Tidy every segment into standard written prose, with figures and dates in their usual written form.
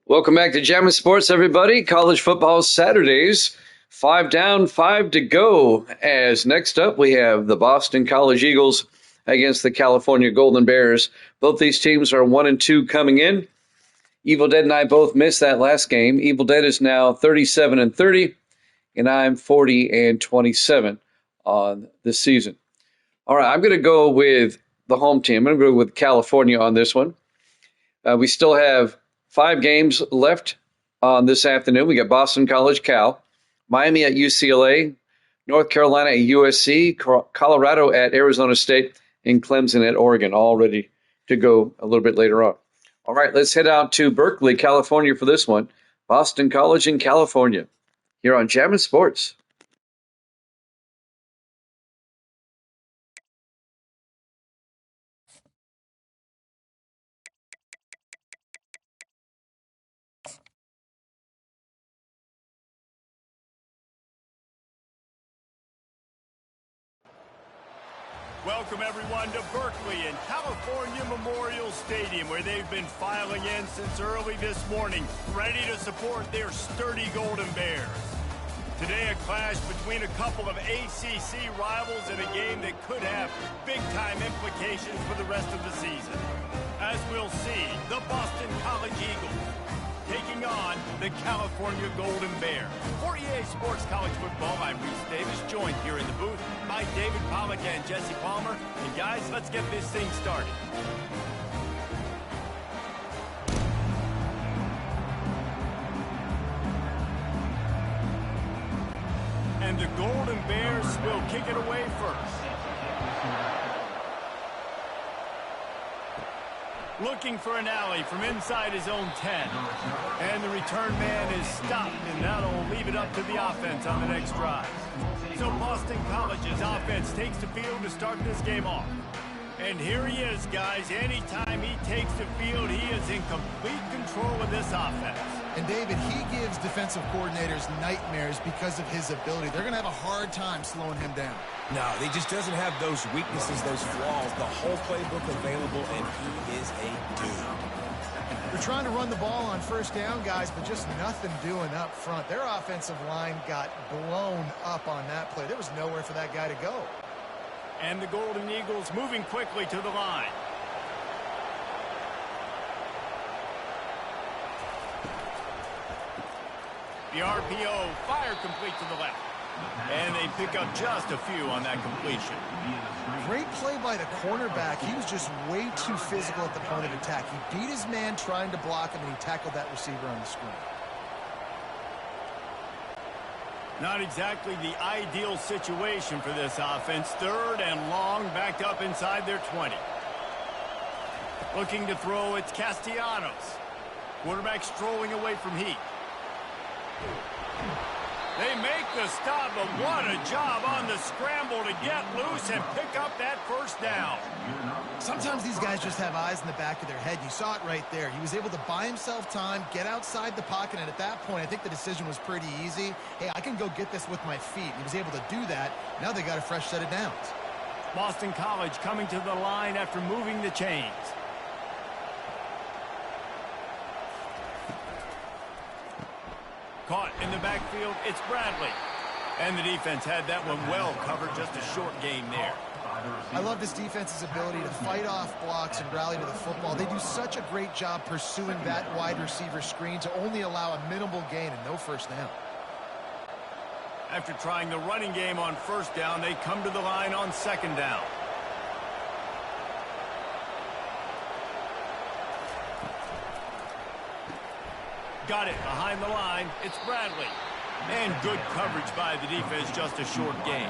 Welcome back to Jammin' Sports, everybody. College football Saturdays. 5 down, 5 to go. As next up, we have the Boston College Eagles against the California Golden Bears. Both these teams are 1-2 coming in. Evil Dead and I both missed that last game. Evil Dead is now 37-30, and I'm 40-27 on this season. All right, I'm going to go with the home team. I'm going to go with California on this one. We still have 5 games left on this afternoon. We got Boston College, Cal, Miami at UCLA, North Carolina at USC, Colorado at Arizona State, and Clemson at Oregon, all ready to go a little bit later on. All right, let's head out to Berkeley, California for this one. Boston College in California, here on Jammin' Sports. Welcome, everyone, to Berkeley and California Memorial Stadium, where they've been filing in since early this morning, ready to support their sturdy Golden Bears. Today, a clash between a couple of ACC rivals in a game that could have big-time implications for the rest of the season. As we'll see, the Boston College Eagles taking on the California Golden Bears. For EA Sports College Football, I'm Reese Davis, joined here in the booth by David Pollack and Jesse Palmer. And guys, let's get this thing started. And the Golden Bears will kick it away first. Looking for an alley from inside his own 10. And the return man is stopped, and that'll leave it up to the offense on the next drive. So Boston College's offense takes the field to start this game off. And here he is, guys. Anytime he takes the field, he is in complete control of this offense. And David, he gives defensive coordinators nightmares because of his ability. They're going to have a hard time slowing him down. No, he just doesn't have those weaknesses, those flaws, the whole playbook available, and he is a dude. They're trying to run the ball on first down, guys, but just nothing doing up front. Their offensive line got blown up on that play. There was nowhere for that guy to go. And the Golden Eagles moving quickly to the line. The RPO fired complete to the left. And they pick up just a few on that completion. Great play by the cornerback. He was just way too physical at the point of attack. He beat his man trying to block him, and he tackled that receiver on the screen. Not exactly the ideal situation for this offense. 3rd and long, backed up inside their 20. Looking to throw, it's Castellanos. Quarterback strolling away from Heat. They make the stop, but what a job on the scramble to get loose and pick up that first down. Sometimes these guys just have eyes in the back of their head. You saw it right there. He was able to buy himself time, get outside the pocket, and at that point, I think the decision was pretty easy. Hey, I can go get this with my feet. He was able to do that. Now they got a fresh set of downs. Boston College coming to the line after moving the chains. Caught in the backfield, it's Bradley. And the defense had that one well covered, just a short gain there. I love this defense's ability to fight off blocks and rally to the football. They do such a great job pursuing that wide receiver screen to only allow a minimal gain and no first down. After trying the running game on first down, they come to the line on 2nd down. Got it behind the line. It's Bradley. And good coverage by the defense, just a short gain.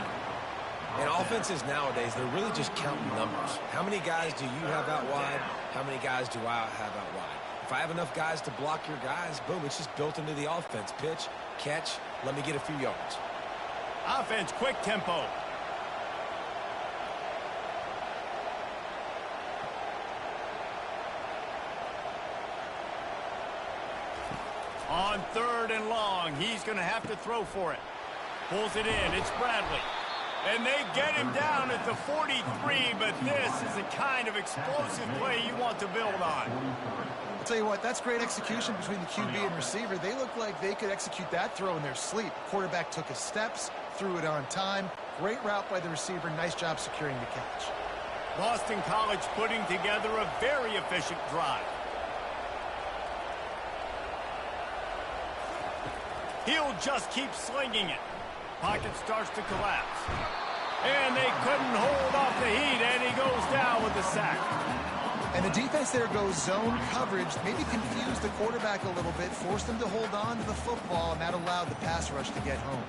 And offenses nowadays, they're really just counting numbers. How many guys do you have out wide? How many guys do I have out wide? If I have enough guys to block your guys, boom, it's just built into the offense. Pitch, catch, let me get a few yards. Offense, quick tempo. On 3rd and long, he's going to have to throw for it. Pulls it in. It's Bradley. And they get him down at the 43, but this is the kind of explosive play you want to build on. I'll tell you what, that's great execution between the QB and receiver. They look like they could execute that throw in their sleep. Quarterback took his steps, threw it on time. Great route by the receiver. Nice job securing the catch. Boston College putting together a very efficient drive. He'll just keep slinging it. Pocket starts to collapse. And they couldn't hold off the heat, and he goes down with the sack. And the defense there goes zone coverage, maybe confused the quarterback a little bit, forced him to hold on to the football, and that allowed the pass rush to get home.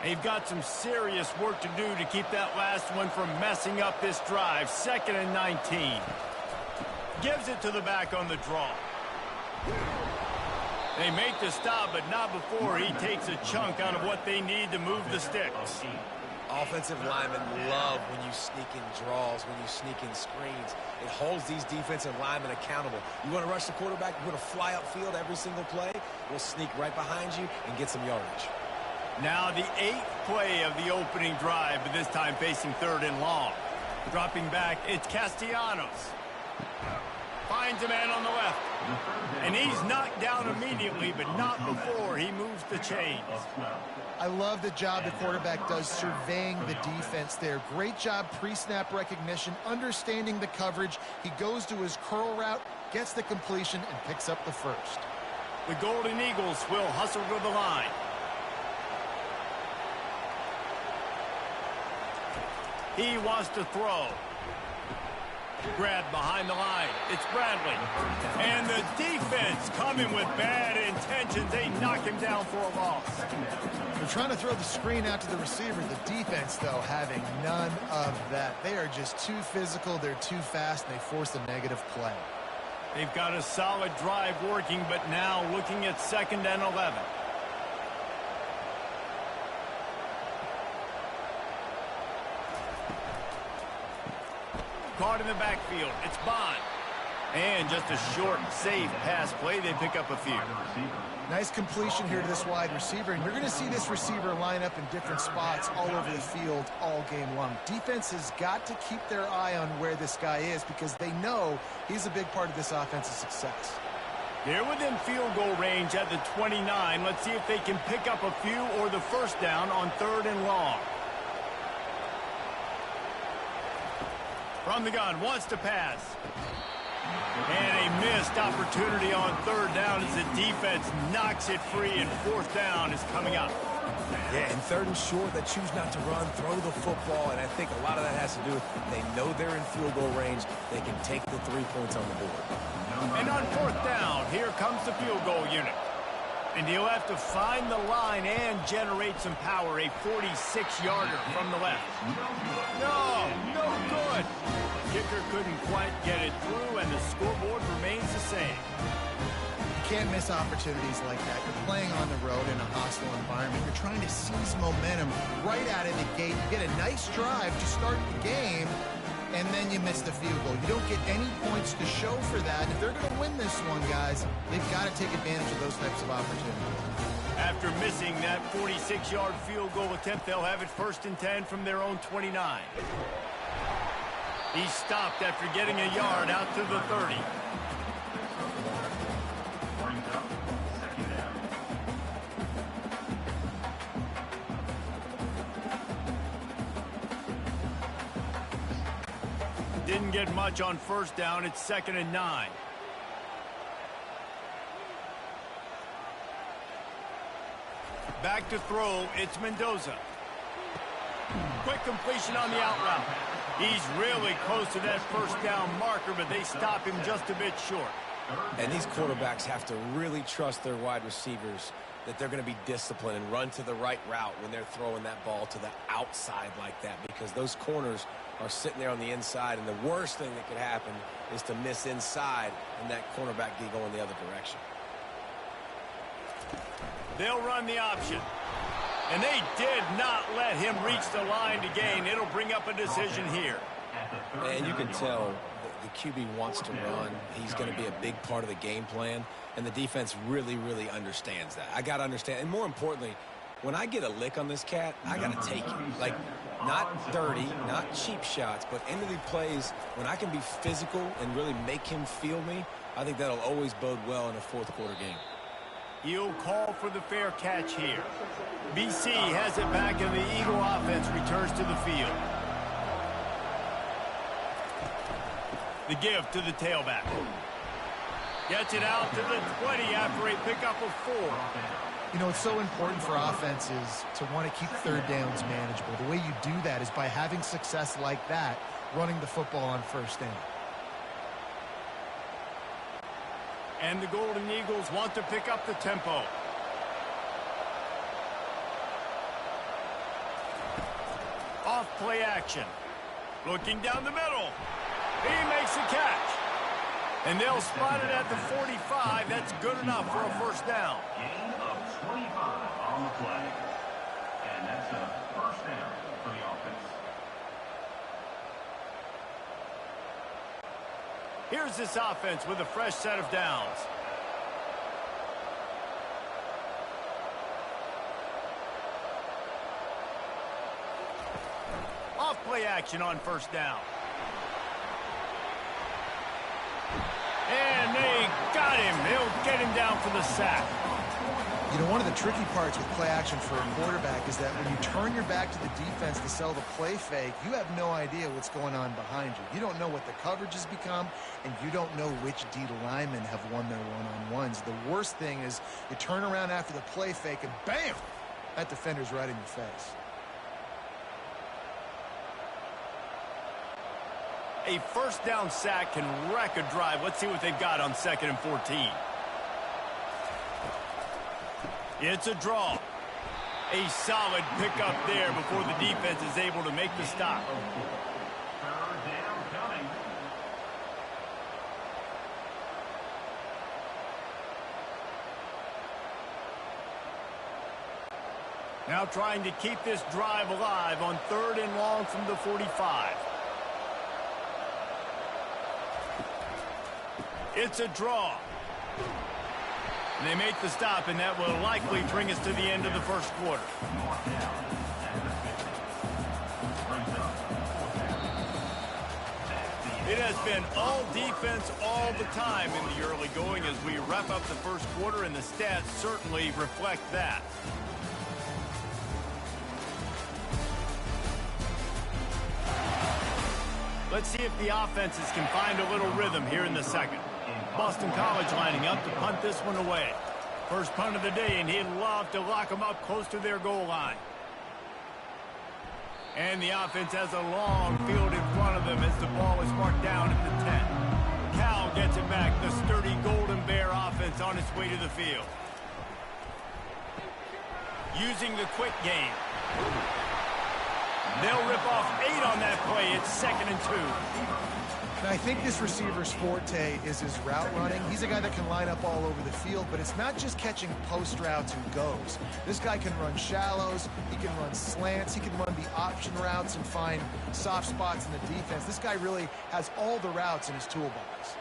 They've got some serious work to do to keep that last one from messing up this drive. 2nd and 19. Gives it to the back on the draw. They make the stop, but not before he takes a chunk out of what they need to move the sticks. Offensive linemen love when you sneak in draws, when you sneak in screens. It holds these defensive linemen accountable. You want to rush the quarterback, you want to fly upfield every single play, we'll sneak right behind you and get some yardage. Now the 8th play of the opening drive, but this time facing 3rd and long. Dropping back, it's Castellanos. Finds a man on the left. And he's knocked down immediately, but not before he moves the chains. I love the job the quarterback does surveying the defense there. Great job pre-snap recognition, understanding the coverage. He goes to his curl route, gets the completion, and picks up the first. The Golden Eagles will hustle to the line. He wants to throw. Grabbed behind the line. It's Bradley. And the defense coming with bad intentions. They knock him down for a loss. They're trying to throw the screen out to the receiver. The defense, though, having none of that. They are just too physical. They're too fast, and they force a negative play. They've got a solid drive working, but now looking at 2nd and 11. Caught in the backfield. It's Bond. And just a short, safe pass play. They pick up a few. Nice completion here to this wide receiver. And you're going to see this receiver line up in different spots all over the field all game long. Defense has got to keep their eye on where this guy is because they know he's a big part of this offense's success. They're within field goal range at the 29. Let's see if they can pick up a few or the first down on 3rd and long. From the gun, wants to pass. And a missed opportunity on 3rd down as the defense knocks it free, and 4th down is coming up. Yeah, and 3rd and short, they choose not to run, throw the football, and I think a lot of that has to do with they know they're in field goal range. They can take the 3 points on the board. And on 4th down, here comes the field goal unit. And he'll have to find the line and generate some power. A 46-yarder from the left. No good. Kicker couldn't quite get it through, and the scoreboard remains the same. You can't miss opportunities like that. You're playing on the road in a hostile environment. You're trying to seize momentum right out of the gate. You get a nice drive to start the game, and then you miss the field goal. You don't get any points to show for that. And if they're going to win this one, guys, they've got to take advantage of those types of opportunities. After missing that 46-yard field goal attempt, they'll have it 1st and 10 from their own 29. He stopped after getting a yard out to the 30. Didn't get much on 1st down. It's 2nd and 9. Back to throw. It's Mendoza. Quick completion on the out route. He's really close to that 1st down marker, but they stop him just a bit short. And these quarterbacks have to really trust their wide receivers that they're going to be disciplined and run to the right route when they're throwing that ball to the outside like that, because those corners are sitting there on the inside, and the worst thing that could happen is to miss inside and that cornerback be going the other direction. They'll run the option. And they did not let him reach the line to gain. It'll bring up a decision here. And you can tell the QB wants to run. He's going to be a big part of the game plan. And the defense really, really understands that. I got to understand. And more importantly, when I get a lick on this cat, I got to take it. Like, not dirty, not cheap shots, but end of the plays, when I can be physical and really make him feel me, I think that'll always bode well in a fourth quarter game. He'll call for the fair catch here. BC has it back, and the Eagle offense returns to the field. The give to the tailback. Gets it out to the 20 after a pickup of 4. You know, it's so important for offenses to want to keep third downs manageable. The way you do that is by having success like that, running the football on first down. And the Golden Eagles want to pick up the tempo. Off play action. Looking down the middle. He makes the catch. And they'll spot it at the 45. That's good enough for a first down. Gain of 25 on the play. And that's a first down for the offense. Here's this offense with a fresh set of downs. Off play action on first down. And they got him. They'll get him down for the sack. You know, one of the tricky parts with play action for a quarterback is that when you turn your back to the defense to sell the play fake, you have no idea what's going on behind you. You don't know what the coverage has become, and you don't know which D linemen have won their one-on-ones. The worst thing is you turn around after the play fake, and bam! That defender's right in your face. A first down sack can wreck a drive. Let's see what they've got on 2nd and 14. It's a draw. A solid pickup there before the defense is able to make the stop. Third down coming. Now trying to keep this drive alive on 3rd and long from the 45. It's a draw. And they make the stop, and that will likely bring us to the end of the first quarter. It has been all defense all the time in the early going as we wrap up the first quarter, and the stats certainly reflect that. Let's see if the offenses can find a little rhythm here in the second. Boston College lining up to punt this one away. First punt of the day, and he'd love to lock them up close to their goal line. And the offense has a long field in front of them as the ball is marked down at the 10. Cal gets it back, the sturdy Golden Bear offense on its way to the field. Using the quick game. They'll rip off 8 on that play. It's 2nd and 2. And I think this receiver's forte is his route running. He's a guy that can line up all over the field, but it's not just catching post routes and goes. This guy can run shallows, he can run slants, he can run the option routes and find soft spots in the defense. This guy really has all the routes in his toolbox.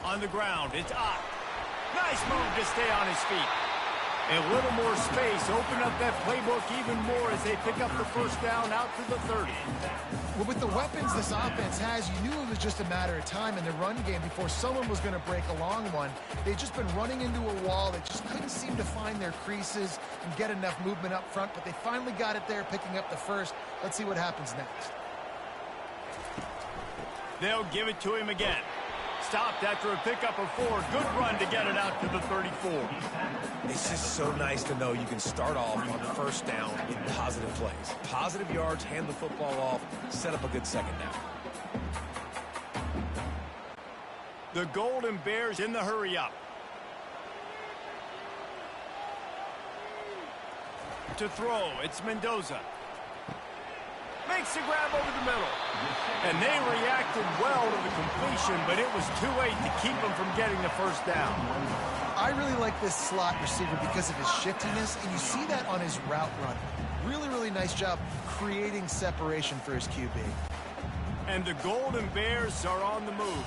On the ground, it's Ott. Nice move to stay on his feet. A little more space, open up that playbook even more as they pick up the first down out to the 30. Well, with the weapons this offense has, you knew it was just a matter of time in the run game before someone was going to break a long one. They'd just been running into a wall. They just couldn't seem to find their creases and get enough movement up front, but they finally got it there, picking up the first. Let's see what happens next. They'll give it to him again. Stopped after a pickup of 4. Good run to get it out to the 34. It's just so nice to know you can start off on the first down with positive plays. Positive yards, hand the football off, set up a good second down. The Golden Bears in the hurry-up. To throw, it's Mendoza. Makes Makes the grab over the middle. And they reacted well to the completion, but it was too late to keep them from getting the first down. I really like this slot receiver because of his shiftiness, and you see that on his route run. Really, really nice job creating separation for his QB. And the Golden Bears are on the move.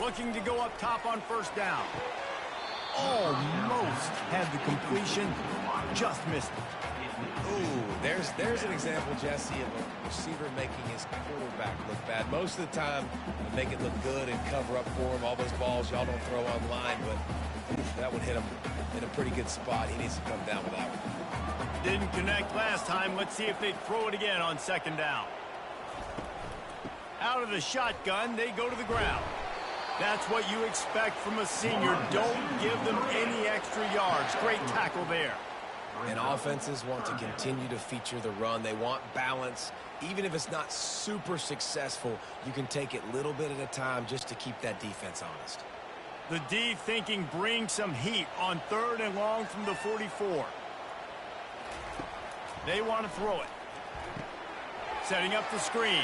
Looking to go up top on first down. Almost had the completion, just missed it. Ooh, there's an example, Jesse, of a receiver making his quarterback look bad. Most of the time, they make it look good and cover up for him. All those balls y'all don't throw online, but that one hit him in a pretty good spot. He needs to come down with that one. Didn't connect last time. Let's see if they throw it again on second down. Out of the shotgun, they go to the ground. That's what you expect from a senior. Don't give them any extra yards. Great tackle there. And offenses want to continue to feature the run. They want balance. Even if it's not super successful, you can take it little bit at a time just to keep that defense honest. The D thinking bring some heat on 3rd and long from the 44. They want to throw it. Setting up the screen.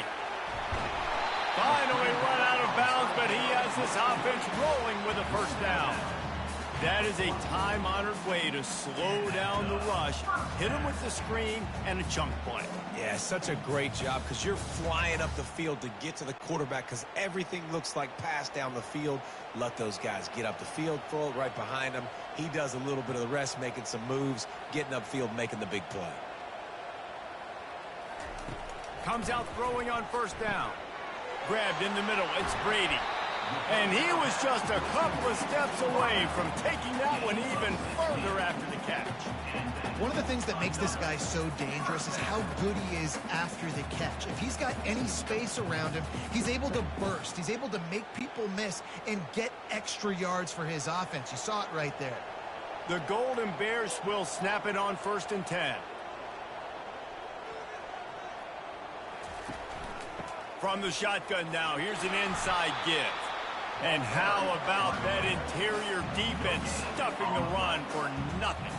Finally run out of bounds, but he has this offense rolling with a first down. That is a time-honored way to slow down the rush, hit him with the screen, and a chunk play. Yeah, such a great job because you're flying up the field to get to the quarterback because everything looks like pass down the field. Let those guys get up the field, throw it right behind him. He does a little bit of the rest, making some moves, getting upfield, making the big play. Comes out throwing on first down. Grabbed in the middle, it's Brady. And he was just a couple of steps away from taking that one even further after the catch. One of the things that makes this guy so dangerous is how good he is after the catch. If he's got any space around him, he's able to burst. He's able to make people miss and get extra yards for his offense. You saw it right there. The Golden Bears will snap it on 1st and 10. From the shotgun now, here's an inside give. And how about that interior defense stuffing the run for nothing?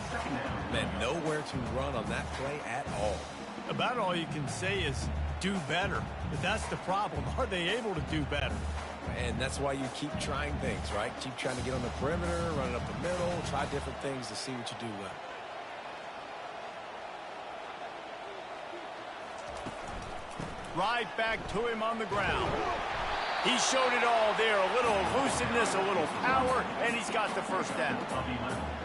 Man, nowhere to run on that play at all. About all you can say is do better. But that's the problem. Are they able to do better? And that's why you keep trying things, right? Keep trying to get on the perimeter, run it up the middle, try different things to see what you do well. Right back to him on the ground. He showed it all there. A little elusiveness, a little power, and he's got the first down.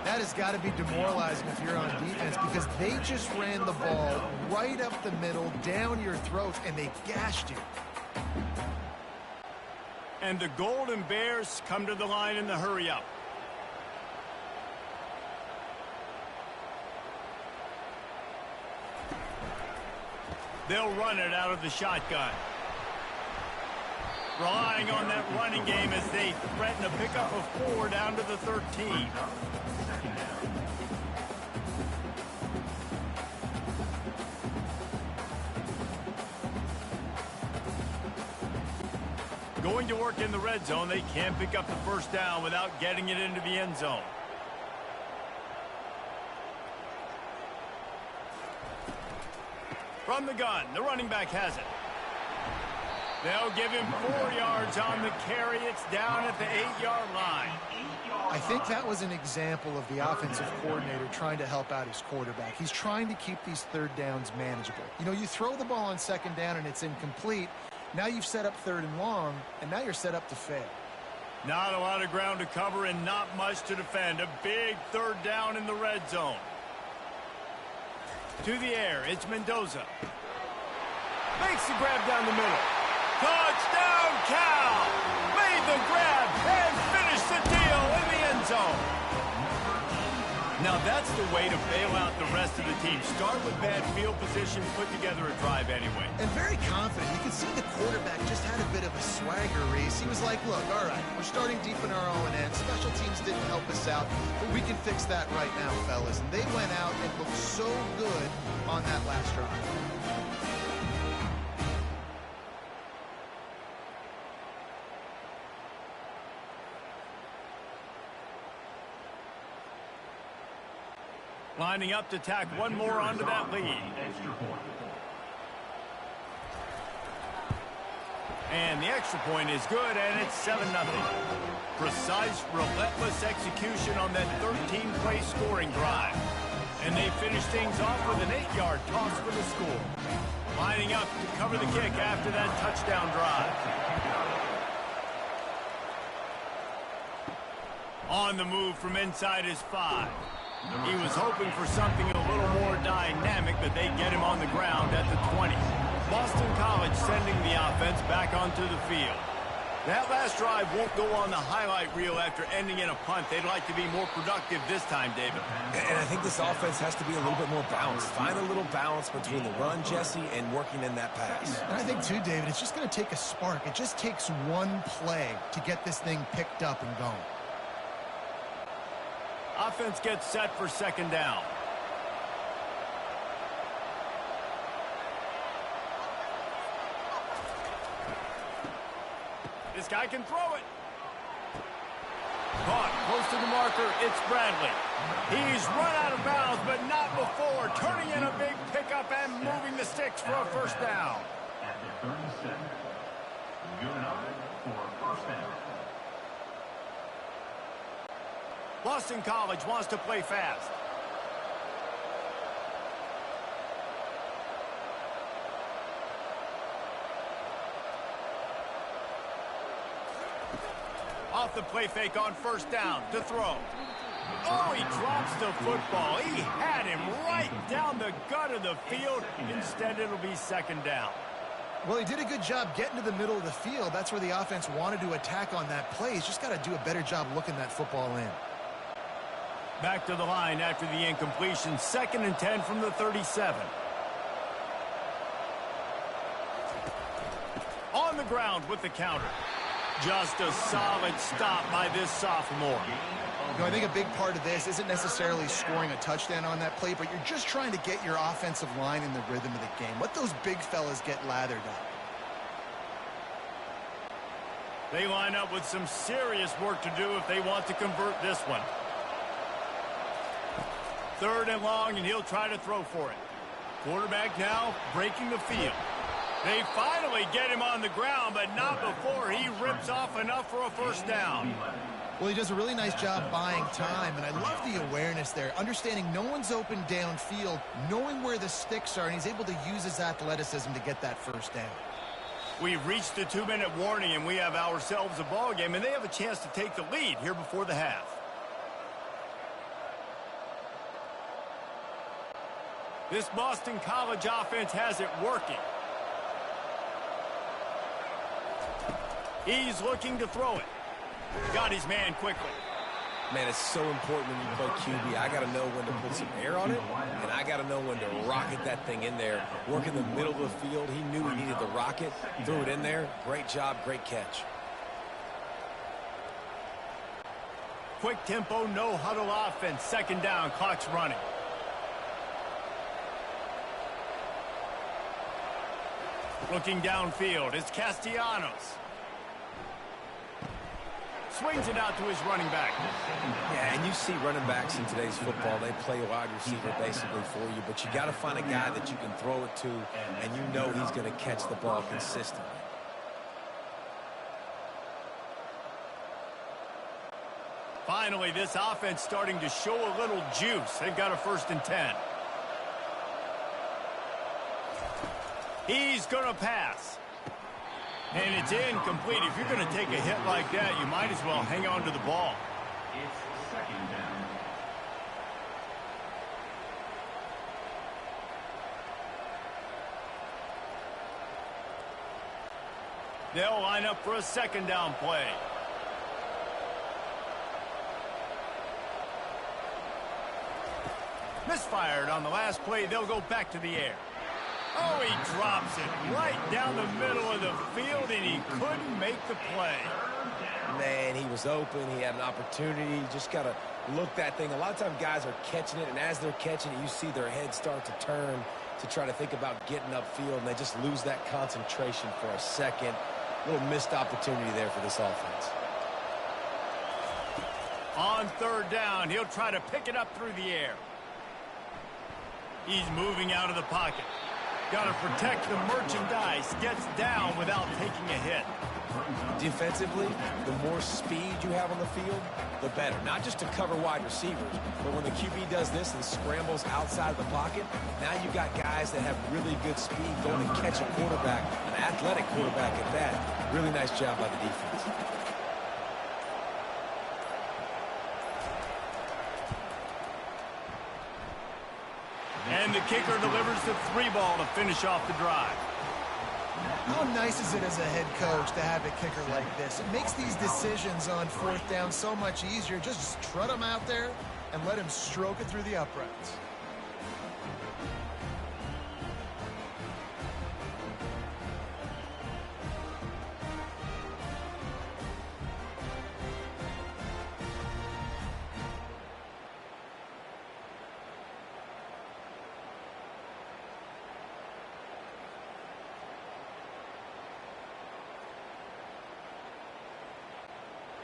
That has got to be demoralizing if you're on defense because they just ran the ball right up the middle, down your throats, and they gashed you. And the Golden Bears come to the line in the hurry-up. They'll run it out of the shotgun. Relying on that running game as they threaten a pickup of 4 down to the 13. Going to work in the red zone, they can't pick up the first down without getting it into the end zone. From the gun, the running back has it. They'll give him 4 yards on the carry. It's down at the 8-yard line. I think that was an example of the offensive coordinator trying to help out his quarterback. He's trying to keep these third downs manageable. You know, you throw the ball on second down and it's incomplete. Now you've set up 3rd and long, and now you're set up to fail. Not a lot of ground to cover and not much to defend. A big 3rd down in the red zone. To the air, it's Mendoza. Makes the grab down the middle. Touchdown, Cal! Made the grab and finished the deal in the end zone. Now that's the way to bail out the rest of the team. Start with bad field position, put together a drive anyway. And very confident. You can see the quarterback just had a bit of a swagger, Reese. He was like, look, all right, we're starting deep in our own end. Special teams didn't help us out, but we can fix that right now, fellas. And they went out and looked so good on that last drive. Lining up to tack one more onto that lead. Extra point. And the extra point is good, and it's 7-0. Precise, relentless execution on that 13-play scoring drive. And they finish things off with an 8-yard toss for the score. Lining up to cover the kick after that touchdown drive. On the move from inside his 5. He was hoping for something a little more dynamic, but they get him on the ground at the 20. Boston College sending the offense back onto the field. That last drive won't go on the highlight reel after ending in a punt. They'd like to be more productive this time, David. And I think this offense has to be a little bit more balanced. Find a little balance between the run, Jesse, and working in that pass. And I think, too, David, it's just going to take a spark. It just takes one play to get this thing picked up and going. Offense gets set for second down. This guy can throw it. Caught close to the marker. It's Bradley. He's run out of bounds, but not before. Turning in a big pickup and moving the sticks for a first down. At the 37. Good enough for a first down. Boston College wants to play fast. Off the play fake on first down to throw. Oh, he drops the football. He had him right down the gut of the field. Instead, it'll be second down. Well, he did a good job getting to the middle of the field. That's where the offense wanted to attack on that play. He's just got to do a better job looking that football in. Back to the line after the incompletion. 2nd and 10 from the 37. On the ground with the counter. Just a solid stop by this sophomore. You know, I think a big part of this isn't necessarily scoring a touchdown on that play, but you're just trying to get your offensive line in the rhythm of the game. Let those big fellas get lathered up. They line up with some serious work to do if they want to convert this one. 3rd and long, and he'll try to throw for it. Quarterback now breaking the field. They finally get him on the ground, but not before he rips off enough for a first down. Well, he does a really nice job buying time, and I love the awareness there, understanding no one's open downfield, knowing where the sticks are, and he's able to use his athleticism to get that first down. We've reached the 2-minute warning, and we have ourselves a ball game, and they have a chance to take the lead here before the half. This Boston College offense has it working. He's looking to throw it. Got his man quickly. Man, it's so important when you play QB. I got to know when to put some air on it, and I got to know when to rocket that thing in there. Work in the middle of the field. He knew he needed the rocket. Threw it in there. Great job, great catch. Quick tempo, no huddle offense. 2nd down, clock's running. Looking downfield, it's Castellanos. Swings it out to his running back. Yeah, and you see running backs in today's football, they play wide receiver basically for you, but you got to find a guy that you can throw it to, and you know he's going to catch the ball consistently. Finally, this offense starting to show a little juice. They've got a 1st and 10. He's going to pass. And it's incomplete. If you're going to take a hit like that, you might as well hang on to the ball. It's 2nd down. They'll line up for a 2nd down play. Misfired on the last play. They'll go back to the air. Oh, he drops it right down the middle of the field, and he couldn't make the play. Man, he was open. He had an opportunity. You just got to look that thing. A lot of times guys are catching it, and as they're catching it, you see their head start to turn to try to think about getting upfield, and they just lose that concentration for a second. A little missed opportunity there for this offense. On 3rd down, he'll try to pick it up through the air. He's moving out of the pocket. Got to protect the merchandise. Gets down without taking a hit. Defensively, the more speed you have on the field, the better. Not just to cover wide receivers, but when the QB does this and scrambles outside of the pocket, now you've got guys that have really good speed going to catch a quarterback, an athletic quarterback at that. Really nice job by the defense. And the kicker delivers the 3-ball to finish off the drive. How nice is it as a head coach to have a kicker like this? It makes these decisions on 4th down so much easier. Just strut him out there and let him stroke it through the uprights.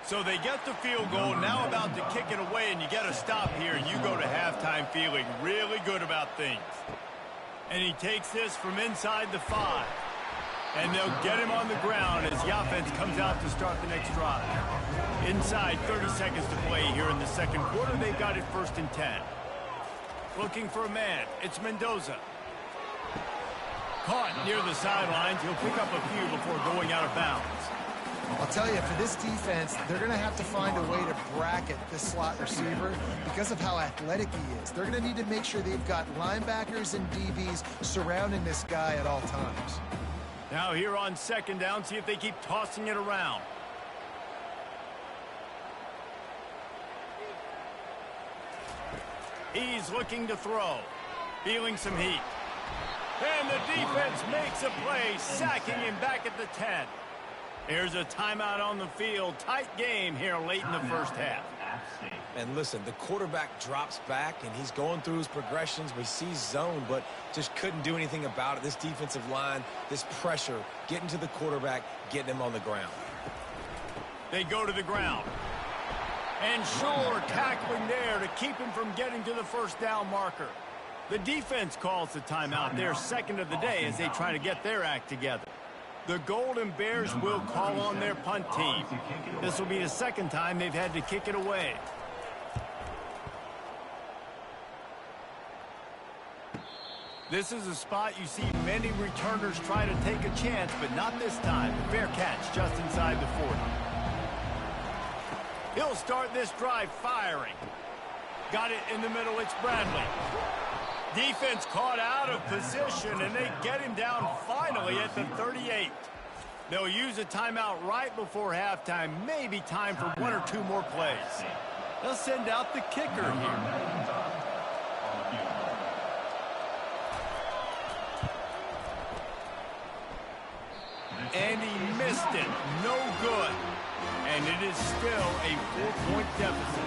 So they get the field goal, now about to kick it away, and you get a stop here, and you go to halftime feeling really good about things. And he takes this from inside the 5. And they'll get him on the ground as the offense comes out to start the next drive. Inside 30 seconds to play here in the second quarter, they've got it 1st and 10. Looking for a man, it's Mendoza. Caught near the sidelines, he'll pick up a few before going out of bounds. I'll tell you, for this defense, they're going to have to find a way to bracket this slot receiver because of how athletic he is. They're going to need to make sure they've got linebackers and DBs surrounding this guy at all times. Now here on 2nd down, see if they keep tossing it around. He's looking to throw, feeling some heat. And the defense makes a play, sacking him back at the 10. Here's a timeout on the field. Tight game here late in the first half. And listen, the quarterback drops back, and he's going through his progressions. We see zone, but just couldn't do anything about it. This defensive line, this pressure, getting to the quarterback, getting him on the ground. They go to the ground. And sure, tackling there to keep him from getting to the 1st down marker. The defense calls the timeout, their 2nd of the day, as they try to get their act together. The Golden Bears will call on their punt team. This will be the 2nd time they've had to kick it away. This is a spot you see many returners try to take a chance, but not this time. Fair catch just inside the 40. He'll start this drive firing. Got it in the middle, it's Bradley. Defense caught out of position, and they get him down finally at the 38. They'll use a timeout right before halftime, maybe time for 1 or 2 more plays. They'll send out the kicker here. And he missed it. No good. And it is still a 4-point deficit.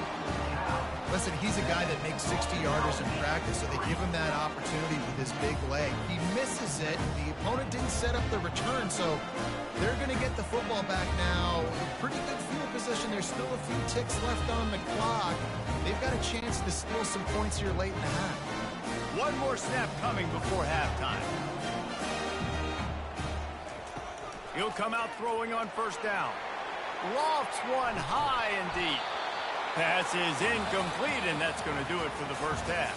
Listen, he's a guy that makes 60-yarders in practice, so they give him that opportunity with his big leg. He misses it. The opponent didn't set up the return, so they're going to get the football back now. Pretty good field position. There's still a few ticks left on the clock. They've got a chance to steal some points here late in the half. One more snap coming before halftime. He'll come out throwing on 1st down. Lofts one high and deep. Pass is incomplete, and that's going to do it for the first half.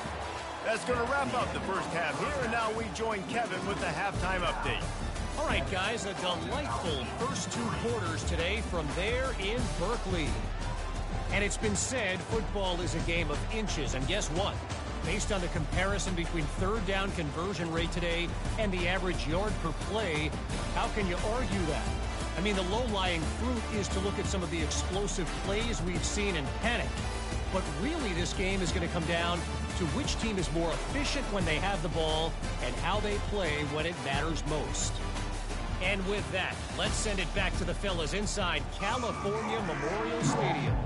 That's going to wrap up the first half here, and now we join Kevin with the halftime update. All right, guys, a delightful first 2 quarters today from there in Berkeley. And it's been said football is a game of inches, and guess what? Based on the comparison between 3rd down conversion rate today and the average yard per play, how can you argue that? I mean, the low-lying fruit is to look at some of the explosive plays we've seen in panic. But really, this game is going to come down to which team is more efficient when they have the ball and how they play when it matters most. And with that, let's send it back to the fellas inside California Memorial Stadium.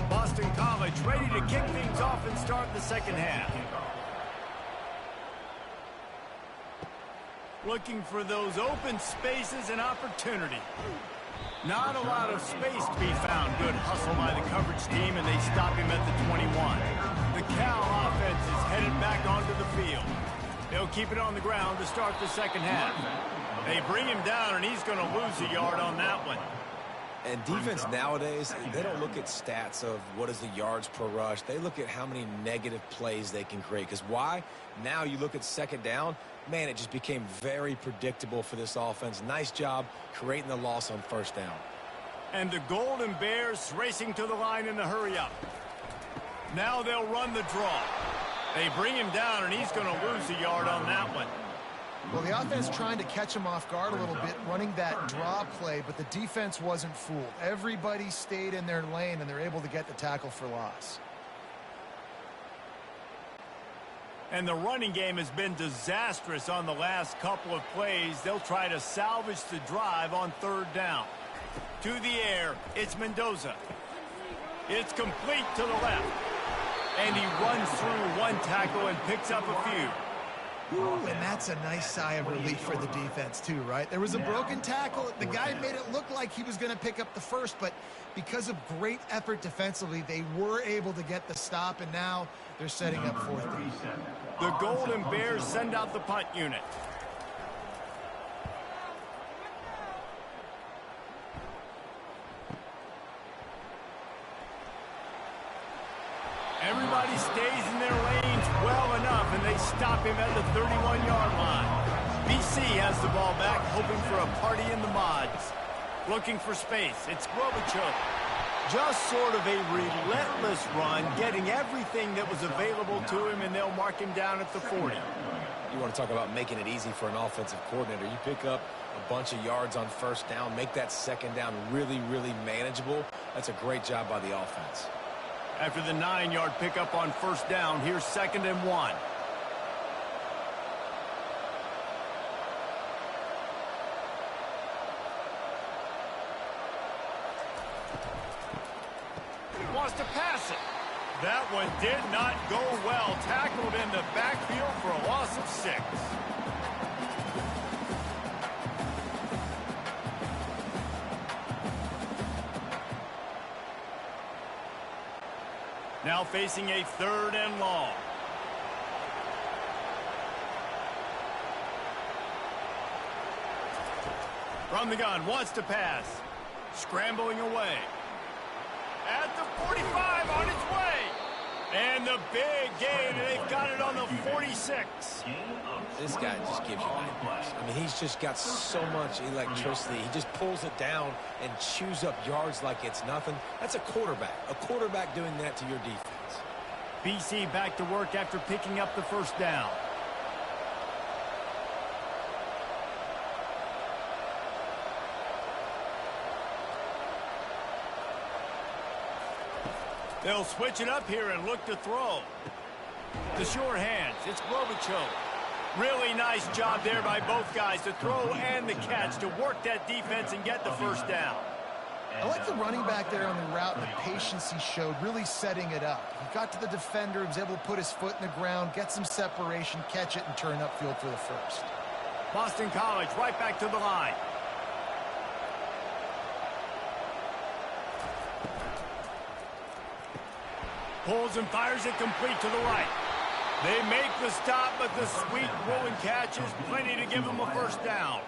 Boston College ready to kick things off and start the second half. Looking for those open spaces and opportunity. Not a lot of space to be found. Good hustle by the coverage team, and they stop him at the 21. The Cal offense is headed back onto the field. They'll keep it on the ground to start the second half. They bring him down, and he's going to lose a yard on that one. And defense nowadays, they don't look at stats of what is the yards per rush. They look at how many negative plays they can create. Because why? Now you look at second down, man, it just became very predictable for this offense. Nice job creating the loss on first down. And the Golden Bears racing to the line in the hurry-up. Now they'll run the draw. They bring him down, and he's going to lose a yard on that one. Well, the offense trying to catch him off guard a little bit, running that draw play, but the defense wasn't fooled. Everybody stayed in their lane, and they're able to get the tackle for loss. And the running game has been disastrous on the last couple of plays. They'll try to salvage the drive on third down. To the air, it's Mendoza. It's complete to the left. And he runs through one tackle and picks up a few. Ooh, and that's a nice sigh of relief for the defense, too, right? There was a broken tackle. The guy made it look like he was going to pick up the first, but because of great effort defensively, they were able to get the stop, and now they're setting up fourth down. The Golden Bears send out the punt unit. Everybody stays in their lanes well enough, and they stop him at the 31-yard line. BC has the ball back, hoping for a party in the mods. Looking for space. It's Globichuk. Just sort of a relentless run, getting everything that was available to him, and they'll mark him down at the 40. You want to talk about making it easy for an offensive coordinator. You pick up a bunch of yards on first down, make that second down really, really manageable. That's a great job by the offense. After the 9-yard pickup on first down, here's 2nd and 1. Wants to pass it. That one did not go well. Tackled in the backfield for a loss of 6. Now facing a 3rd and long. From the gun, wants to pass. Scrambling away. At the 45, on its way. And the big gain, and they've got it on the 46. This guy just gives you nightmares. I mean, he's just got so much electricity. He just pulls it down and chews up yards like it's nothing. That's a quarterback doing that to your defense. BC back to work after picking up the first down. They'll switch it up here and look to throw. The sure hands. It's Globichuk. Really nice job there by both guys to throw and the catch to work that defense and get the first down. I like the running back there on the route and the patience he showed, really setting it up. He got to the defender, he was able to put his foot in the ground, get some separation, catch it, and turn upfield for the first. Boston College right back to the line. Pulls and fires it complete to the right. They make the stop, but the sweet rolling catch is plenty to give them a first down.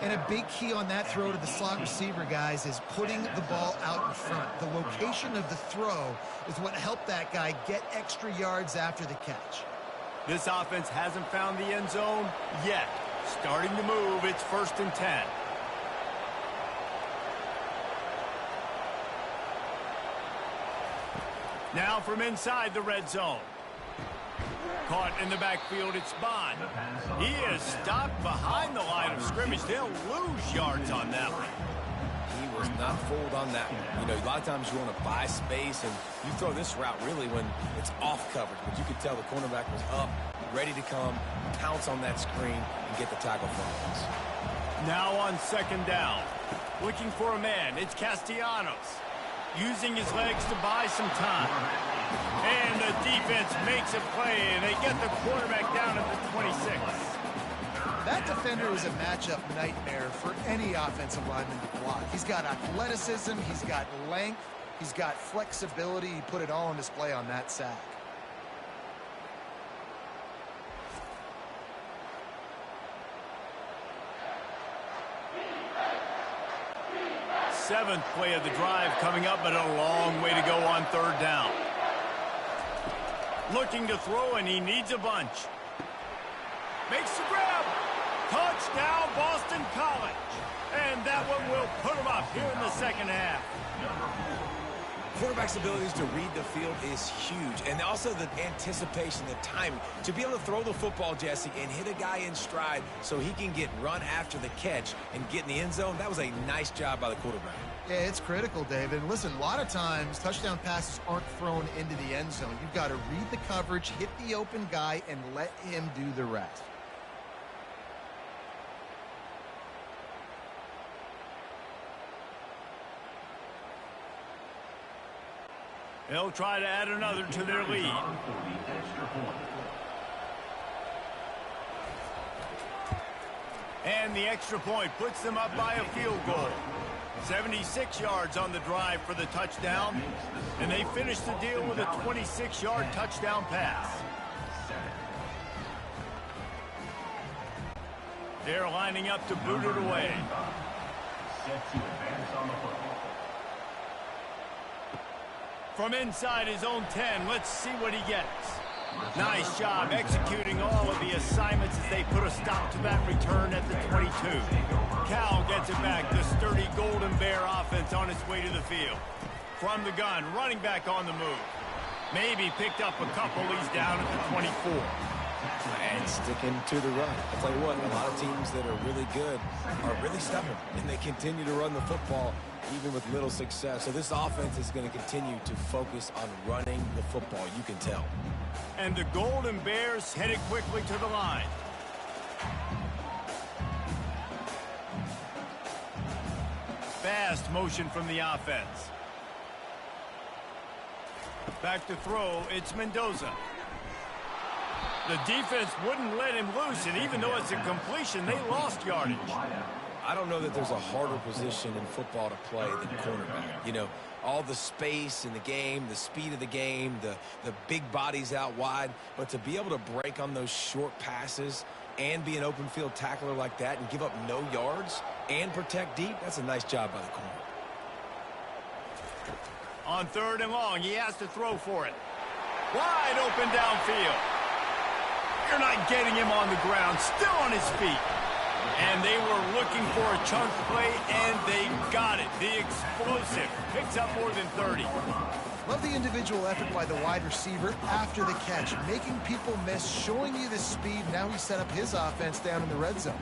And a big key on that throw to the slot receiver, guys, is putting the ball out in front. The location of the throw is what helped that guy get extra yards after the catch. This offense hasn't found the end zone yet. Starting to move, it's 1st and 10. Now from inside the red zone. Caught in the backfield, it's Bond. He is stopped behind the line of scrimmage. They'll lose yards on that one. He was not fooled on that one. You know, a lot of times you want to buy space, and you throw this route really when it's off coverage. But you could tell the cornerback was up, ready to come, pounce on that screen, and get the tackle for us. Now on 2nd down. Looking for a man, it's Castellanos. Using his legs to buy some time. And the defense makes a play, and they get the quarterback down at the 26. That defender is a matchup nightmare for any offensive lineman to block. He's got athleticism, he's got length, he's got flexibility. He put it all on display on that sack. Seventh play of the drive coming up, but a long way to go on third down. Looking to throw, and he needs a bunch. Makes the grab. Touchdown, Boston College. And that one will put him up here in the second half. Quarterback's abilities to read the field is huge. And also the anticipation, the timing. To be able to throw the football, Jesse, and hit a guy in stride so he can get run after the catch and get in the end zone, that was a nice job by the quarterback. Yeah, it's critical, David. And listen, a lot of times touchdown passes aren't thrown into the end zone. You've got to read the coverage, hit the open guy, and let him do the rest. They'll try to add another to their lead. And the extra point puts them up by a field goal. 76 yards on the drive for the touchdown. And they finish the deal with a 26-yard touchdown pass. They're lining up to boot it away. Set to advance on the football. From inside his own 10, let's see what he gets. Nice job executing all of the assignments as they put a stop to that return at the 22. Cal gets it back. The sturdy Golden Bear offense on its way to the field. From the gun, running back on the move. Maybe picked up a couple. He's down at the 24. And sticking to the run. I'll tell you what, a lot of teams that are really good are really stubborn, and they continue to run the football even with little success. So this offense is going to continue to focus on running the football, you can tell. And the Golden Bears headed quickly to the line. Fast motion from the offense. Back to throw, it's Mendoza. The defense wouldn't let him loose, and even though it's a completion, they lost yardage. I don't know that there's a harder position in football to play than cornerback. You know, all the space in the game, the speed of the game, the big bodies out wide. But to be able to break on those short passes and be an open field tackler like that and give up no yards and protect deep, that's a nice job by the corner. On third and long, he has to throw for it. Wide open downfield. You're not getting him on the ground, still on his feet. And they were looking for a chunk play, and they got it. The explosive picks up more than 30. Love the individual effort by the wide receiver after the catch, making people miss, showing you the speed. Now he set up his offense down in the red zone.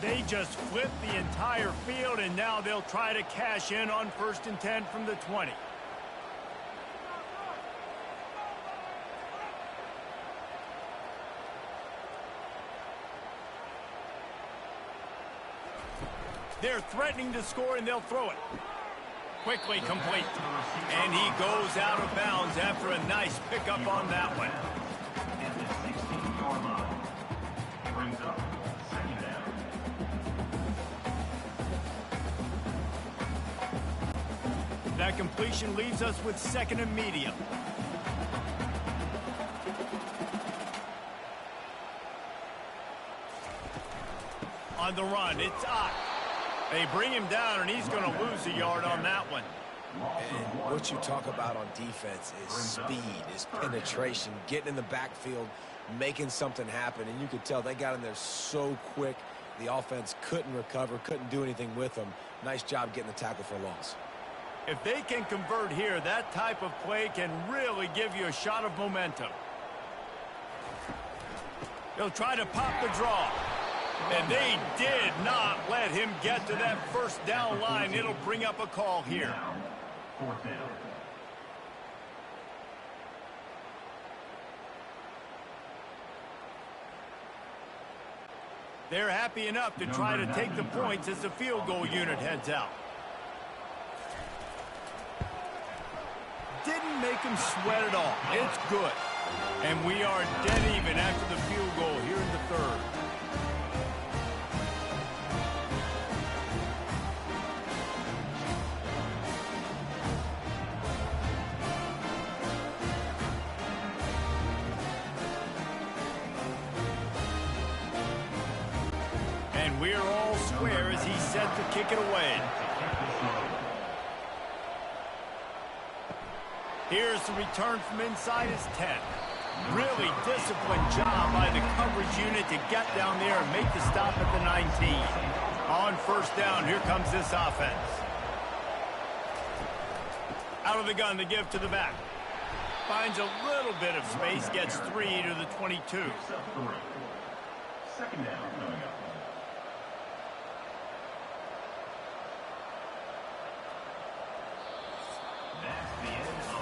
They just flipped the entire field, and now they'll try to cash in on 1st and 10 from the 20. They're threatening to score, and they'll throw it. Quickly complete. And he goes out of bounds after a nice pickup on that one. At the 16-yard line. Brings up second down. That completion leaves us with 2nd and medium. On the run, it's Ott. They bring him down, and he's going to lose a yard on that one. And what you talk about on defense is speed, is penetration, getting in the backfield, making something happen. And you could tell they got in there so quick, the offense couldn't recover, couldn't do anything with them. Nice job getting the tackle for a loss. If they can convert here, that type of play can really give you a shot of momentum. They'll try to pop the draw. And they did not let him get to that 1st down line. It'll bring up a call here. 4th down. They're happy enough to try to take the points as the field goal unit heads out. Didn't make him sweat at all. It's good. And we are dead even after the field goal here in the 3rd. And we're all square as he's set to kick it away. Here's the return from inside his 10. Really disciplined job by the coverage unit to get down there and make the stop at the 19. On first down, here comes this offense. Out of the gun to give to the back. Finds a little bit of space, gets 3 to the 22. Second down coming up.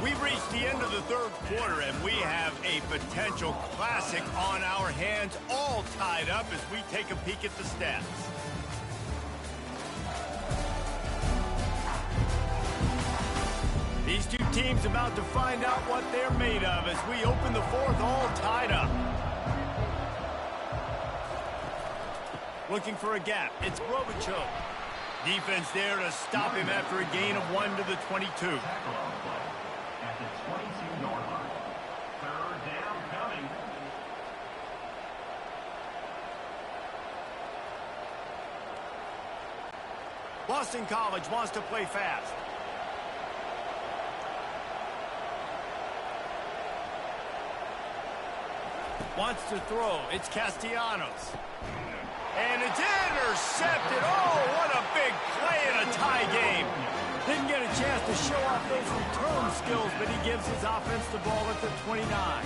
We've reached the end of the third quarter, and we have a potential classic on our hands, all tied up as we take a peek at the stats. These two teams about to find out what they're made of as we open the fourth, all tied up. Looking for a gap. It's Robichaux. Defense there to stop him after a gain of 1 to the 22. At the 22-yard line. Third down coming. Boston College wants to play fast. Wants to throw. It's Castellanos. And it's intercepted. Oh, what a big play in a tie game. Didn't get a chance to show off those return skills, but he gives his offense the ball at the 29.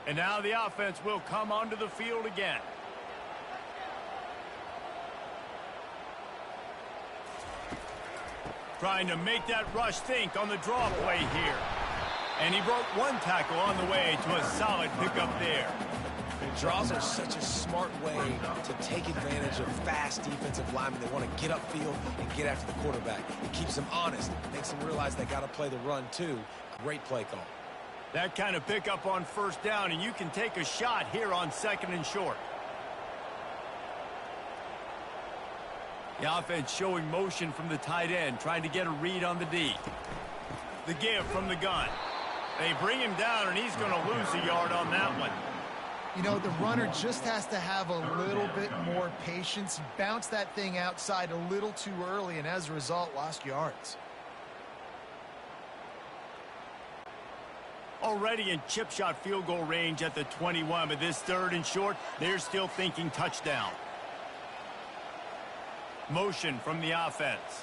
And now the offense will come onto the field again. Trying to make that rush think on the draw play here. And he broke one tackle on the way to a solid pickup there. Draws are such a smart way to take advantage of fast defensive linemen. They want to get upfield and get after the quarterback. It keeps them honest, makes them realize they got to play the run too. Great play call. That kind of pickup on first down, and you can take a shot here on second and short. The offense showing motion from the tight end, trying to get a read on the D. The give from the gun. They bring him down, and he's going to lose a yard on that one. You know, the runner just has to have a little bit more patience. Bounce that thing outside a little too early, and as a result, lost yards. Already in chip shot field goal range at the 21, but this third and short, they're still thinking touchdown. Motion from the offense.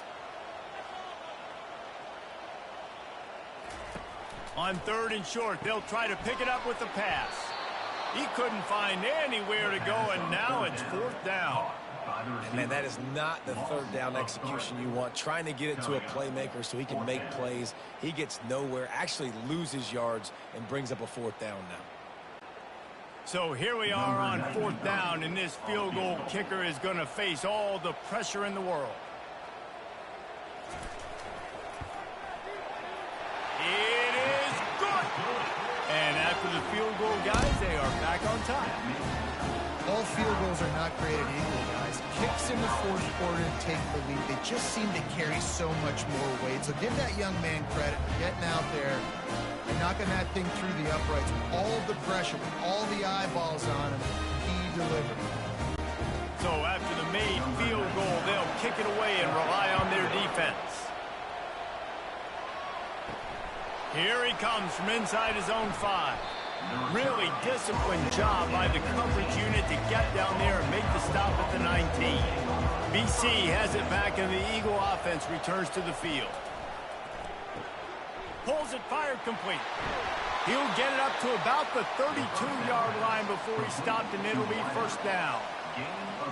On third and short, they'll try to pick it up with the pass. He couldn't find anywhere to go, and now it's fourth down. And man, that is not the third down execution you want. Trying to get it to a playmaker so he can make plays. He gets nowhere, actually loses yards, and brings up a fourth down now. So here we are on fourth down, and this field goal kicker is going to face all the pressure in the world. It is good. And after the field goal, guys, they are back on top. All field goals are not created equal, guys. Kicks in the fourth quarter to take the lead. They just seem to carry so much more weight. So give that young man credit for getting out there and knocking that thing through the uprights with all of the pressure, with all the eyeballs on him. He delivered. So after the made field goal, they'll kick it away and rely on their defense. Here he comes from inside his own 5. Really disciplined job by the coverage unit to get down there and make the stop at the 19. BC has it back, and the Eagle offense returns to the field. Pulls it, fired complete. He'll get it up to about the 32-yard line before he stopped, and it'll be first down.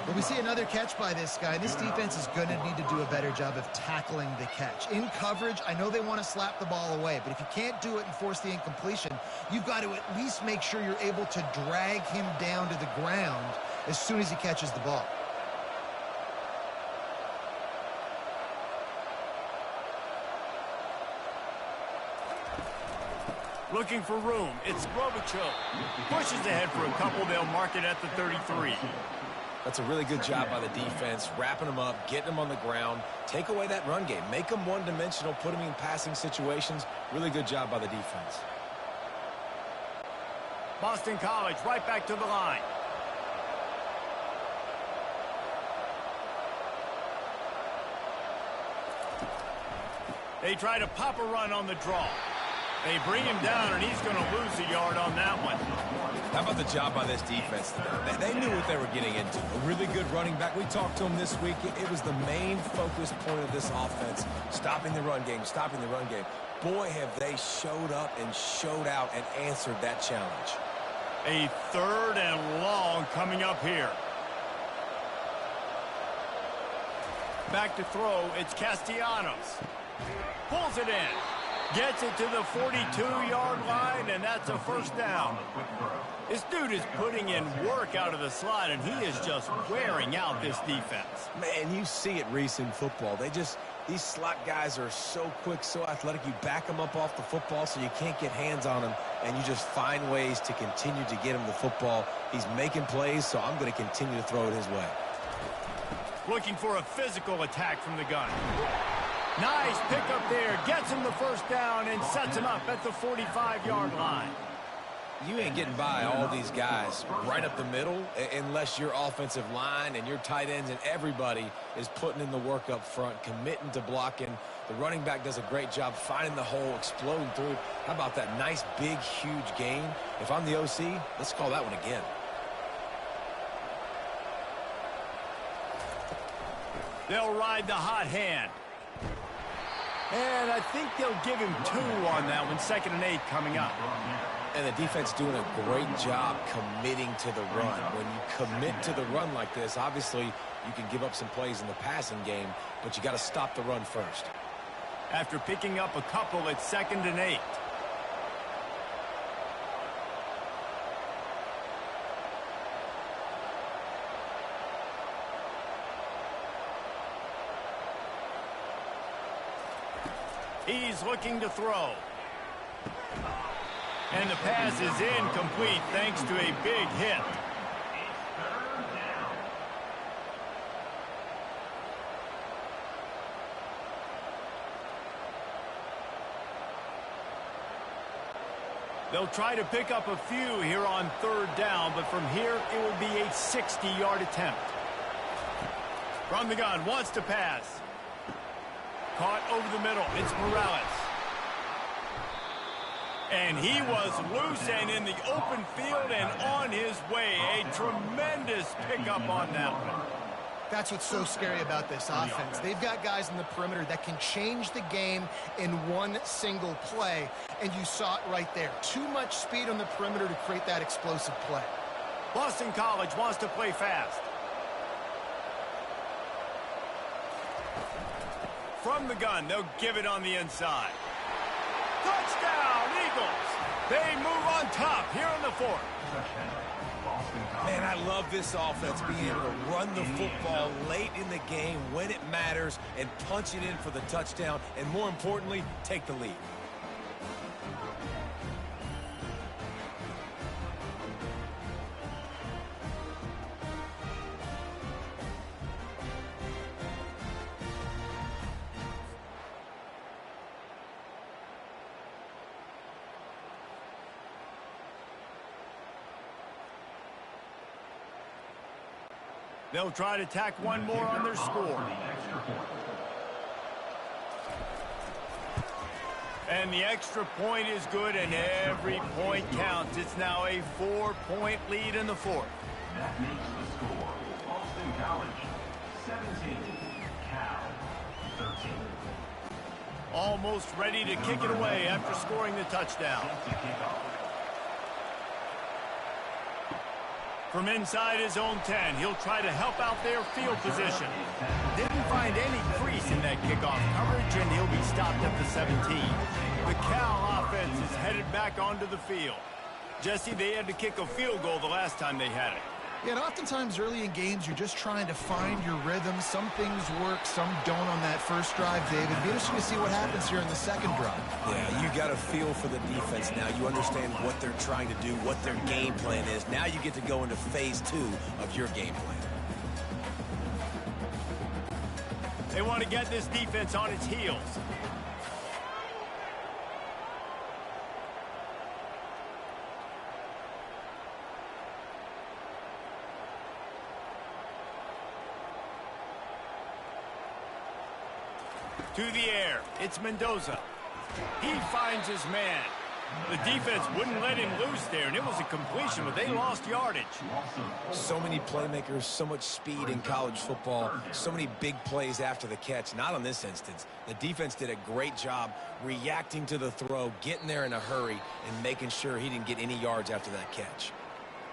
Well, we see another catch by this guy. This defense is going to need to do a better job of tackling the catch. In coverage, I know they want to slap the ball away, but if you can't do it and force the incompletion, you've got to at least make sure you're able to drag him down to the ground as soon as he catches the ball. Looking for room. It's Robichaux. Pushes ahead for a couple. They'll mark it at the 33. That's a really good job by the defense, wrapping them up, getting them on the ground. Take away that run game. Make them one-dimensional, put them in passing situations. Really good job by the defense. Boston College right back to the line. They try to pop a run on the draw. They bring him down, and he's going to lose a yard on that one. How about the job by this defense today? They knew what they were getting into. A really good running back. We talked to him this week. It was the main focus point of this offense, stopping the run game, stopping the run game. Boy, have they showed up and showed out and answered that challenge. A 3rd and long coming up here. Back to throw, it's Castellanos. Pulls it in. Gets it to the 42-yard line, and that's a first down. This dude is putting in work out of the slot, and he is just wearing out this defense. Man, you see it, Reese, in football. These slot guys are so quick, so athletic. You back them up off the football so you can't get hands on them, and you just find ways to continue to get him the football. He's making plays, so I'm going to continue to throw it his way. Looking for a physical attack from the gun. Nice pickup there. Gets him the first down and sets him up at the 45-yard line. You ain't getting by all these guys right up the middle unless your offensive line and your tight ends and everybody is putting in the work up front, committing to blocking. The running back does a great job finding the hole, exploding through. How about that nice, big, huge gain? If I'm the OC, let's call that one again. They'll ride the hot hand. And I think they'll give him 2 on that one. 2nd and 8 coming up. And the defense doing a great job committing to the run. When you commit to the run like this, obviously you can give up some plays in the passing game, but you got to stop the run first. After picking up a couple, it's 2nd and 8. He's looking to throw. And the pass is incomplete thanks to a big hit. They'll try to pick up a few here on 3rd down, but from here it will be a 60-yard attempt. From the gun, wants to pass. Caught over the middle. It's Morales. And he was loose and in the open field and on his way. A tremendous pickup on that one. That's what's so scary about this offense. They've got guys in the perimeter that can change the game in one single play. And you saw it right there. Too much speed on the perimeter to create that explosive play. Boston College wants to play fast. From the gun, they'll give it on the inside. Touchdown, Eagles! They move on top here in the 4th. Man, I love this offense being able to run the football late in the game when it matters and punch it in for the touchdown, and more importantly, take the lead. They'll try to tack one more on their score. And the extra point is good, and every point counts. It's now a 4-point lead in the 4th. That makes the score Boston College 17, Cal 13. Almost ready to kick it away after scoring the touchdown. From inside his own 10, he'll try to help out their field position. Didn't find any crease in that kickoff coverage, and he'll be stopped at the 17. The Cal offense is headed back onto the field. Jesse, they had to kick a field goal the last time they had it. Yeah, and oftentimes early in games, you're just trying to find your rhythm. Some things work, some don't on that first drive, David. Be interesting to see what happens here in the second drive. Yeah, you got a feel for the defense now. You understand what they're trying to do, what their game plan is. Now you get to go into phase 2 of your game plan. They want to get this defense on its heels. To the air, it's Mendoza. He finds his man. The defense wouldn't let him loose there, and it was a completion, but they lost yardage. So many playmakers, so much speed in college football, so many big plays after the catch. Not on this instance. The defense did a great job reacting to the throw, getting there in a hurry, and making sure he didn't get any yards after that catch.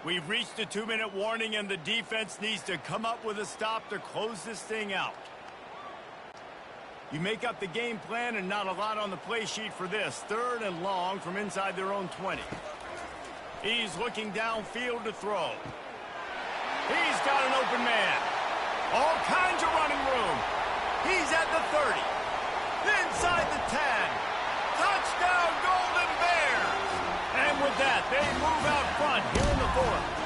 We've reached a 2-minute warning, and the defense needs to come up with a stop to close this thing out. You make up the game plan and not a lot on the play sheet for this. 3rd and long from inside their own 20. He's looking downfield to throw. He's got an open man. All kinds of running room. He's at the 30. Inside the 10. Touchdown, Golden Bears! And with that, they move out front here in the 4th.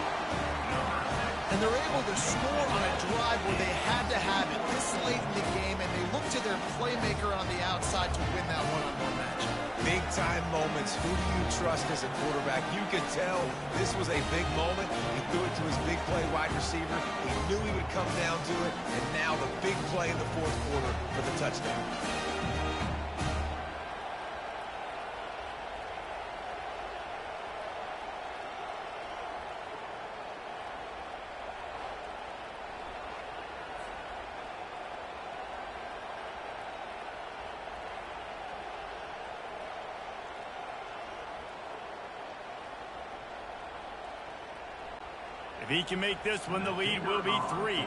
And they're able to score on a drive where they had to have it this late in the game, and they look to their playmaker on the outside to win that one-on-one matchup. Big-time moments. Who do you trust as a quarterback? You could tell this was a big moment. He threw it to his big play wide receiver. He knew he would come down to it, and now the big play in the 4th quarter for the touchdown. If he can make this one, the lead will be 3.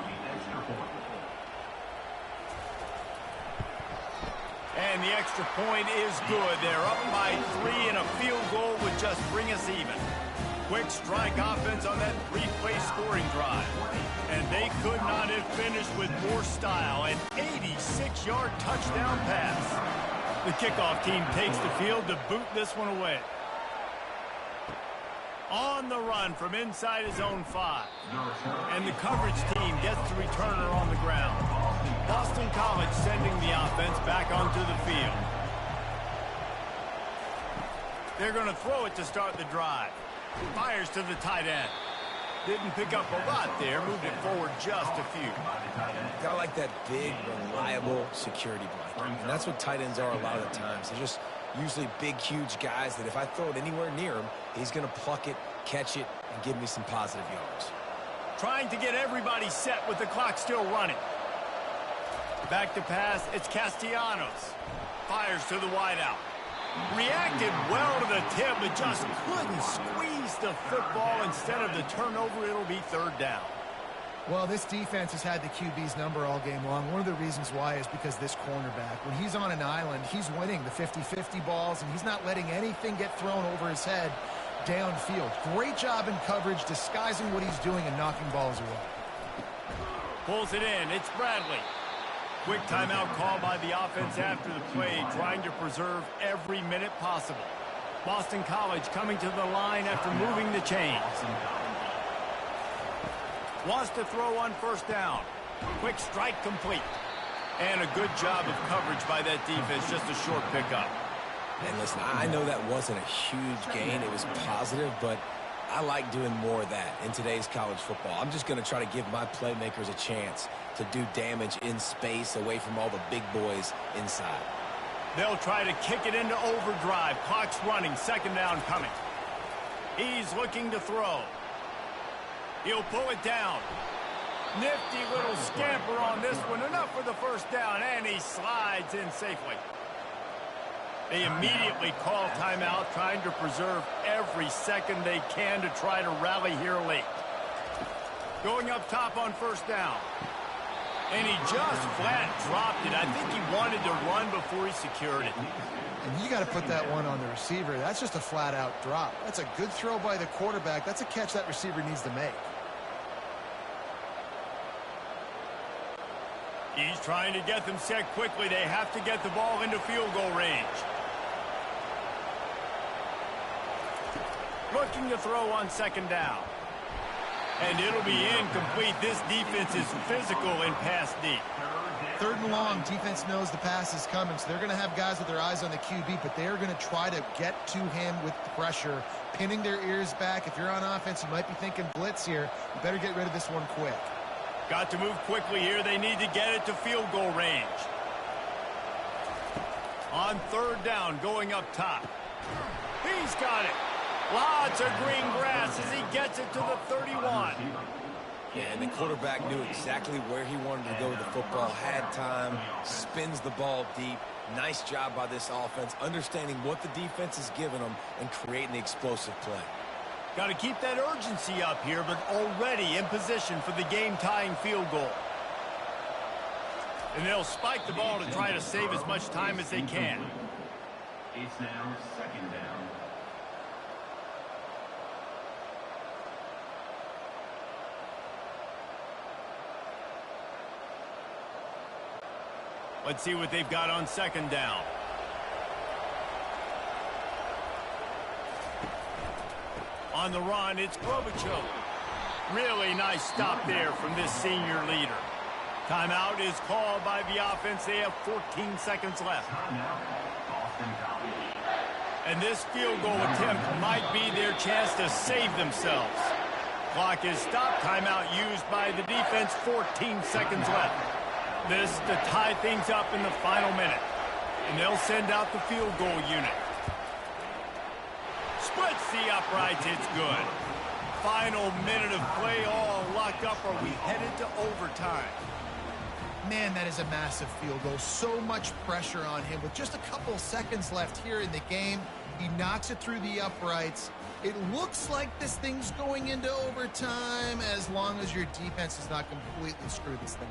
And the extra point is good. They're up by 3, and a field goal would just bring us even. Quick strike offense on that 3-play scoring drive. And they could not have finished with more style. An 86-yard touchdown pass. The kickoff team takes the field to boot this one away. On the run from inside his own 5. And the coverage team gets the returner on the ground. Boston College sending the offense back onto the field. They're going to throw it to start the drive. Fires to the tight end. Didn't pick up a lot there. Moved it forward just a few. Got like that big, reliable security blanket. And that's what tight ends are a lot of the times. They're just usually big, huge guys that if I throw it anywhere near him, he's going to pluck it, catch it, and give me some positive yards. Trying to get everybody set with the clock still running. Back to pass, it's Castellanos. Fires to the wideout. Reacted well to the tip, but just couldn't squeeze the football. Instead of the turnover, it'll be 3rd down. Well, this defense has had the QB's number all game long. One of the reasons why is because this cornerback, when he's on an island, he's winning the 50-50 balls, and he's not letting anything get thrown over his head downfield. Great job in coverage, disguising what he's doing and knocking balls away. Pulls it in. It's Bradley. Quick timeout call by the offense after the play, trying to preserve every minute possible. Boston College coming to the line after moving the chains. Wants to throw on 1st down. Quick strike complete. And a good job of coverage by that defense. Just a short pickup. And listen, I know that wasn't a huge gain. It was positive, but I like doing more of that in today's college football. I'm just going to try to give my playmakers a chance to do damage in space away from all the big boys inside. They'll try to kick it into overdrive. Clock's running. 2nd down coming. He's looking to throw. He'll pull it down. Nifty little scamper on this one. Enough for the 1st down, and he slides in safely. They immediately call timeout, trying to preserve every second they can to try to rally here late. Going up top on 1st down. And he just flat dropped it. I think he wanted to run before he secured it. And you got to put that one on the receiver. That's just a flat-out drop. That's a good throw by the quarterback. That's a catch that receiver needs to make. He's trying to get them set quickly. They have to get the ball into field goal range. Looking to throw on second down. And it'll be incomplete. This defense is physical and pass deep. Third and long, defense knows the pass is coming, so they're going to have guys with their eyes on the QB, but they're going to try to get to him with pressure, pinning their ears back. If you're on offense, you might be thinking blitz here. You better get rid of this one quick. Got to move quickly here. They need to get it to field goal range. On third down, going up top. He's got it. Lots of green grass as he gets it to the 31. Yeah, and the quarterback knew exactly where he wanted to go with the football, had time, spins the ball deep. Nice job by this offense, understanding what the defense is giving them and creating the explosive play. Got to keep that urgency up here, but already in position for the game-tying field goal. And they'll spike the ball to try to save as much time as they can. It's now second down. Let's see what they've got on second down. On the run, it's Klobuchar. Really nice stop there from this senior leader. Timeout is called by the offense. They have 14 seconds left. And this field goal attempt might be their chance to save themselves. Clock is stopped. Timeout used by the defense. 14 seconds left. This to tie things up in the final minute. And they'll send out the field goal unit. Splits the uprights. It's good. Final minute of play, all locked up. Are we headed to overtime? Man, that is a massive field goal. So much pressure on him. With just a couple seconds left here in the game, he knocks it through the uprights. It looks like this thing's going into overtime as long as your defense does not completely screw this thing.